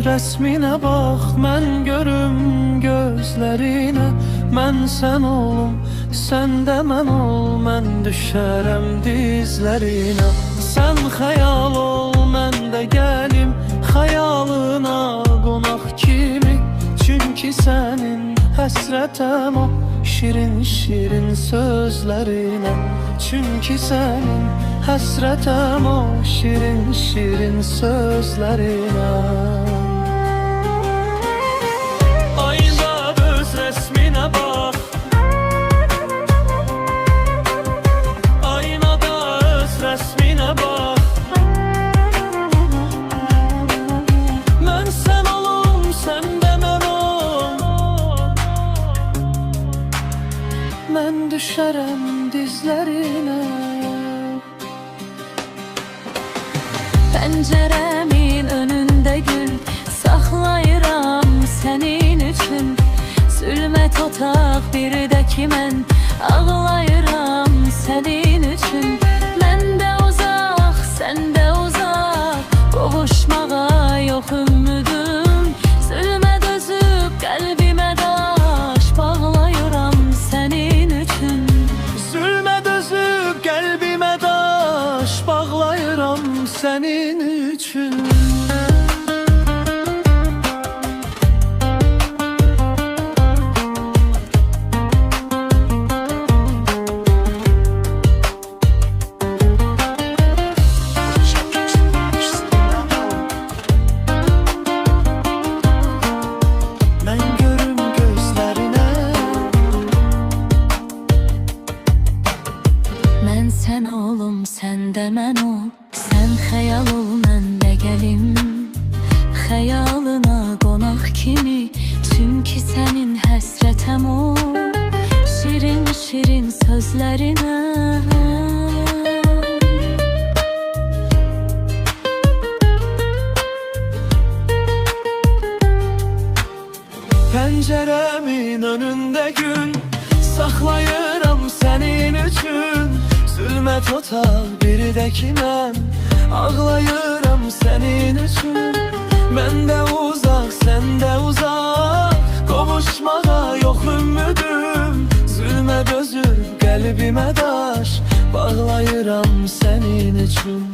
rəsminə bax, mən görüm gözlərinə. Mən sən olum, sən də mən ol, mən düşərəm dizlərinə. Sən xəyal ol, mən də gəlim xəyalına qonaq kimi. Çünki sənin həsrətəm o şirin-şirin sözlərinə. Çünki sənin həsrətəm o şirin-şirin sözlərinə. Aynada öz rəsminə bax, aynada öz rəsminə bax. Mən sən olum, sən də mən ol, mən düşərəm dizlərinə. Pəncərəmin önündə gül saxlayıram sənin üçün. Zülmət otaq birdəki mən ağlayıram sənin üçün. Mən də uzaq, sən də uzaq, qovuşmağa yox ümidum. Zülmə dözüb qəlbimə daş bağlayıram sənin üçün. Zülmə dözüb qəlbimə daş bağlayıram sənin üçün. Mən görüm gözlərinə. Mən sən olum, sən də mən ol, sən xəyal ol, mən də gəlim xəyalına qonaq kimi. Çünki sənin həsrətəm o şirin-şirin sözlərinə. Pəncərəmin önündə gül saxlayıram sənin üçün. Zülmət otaq birdəki mən ağlayıram sənin üçün. Mən də uzaq, sən də uzaq, qovuşmağa yox ümidum. Zülmə dözüb qəlbimə daş bağlayıram sənin üçün.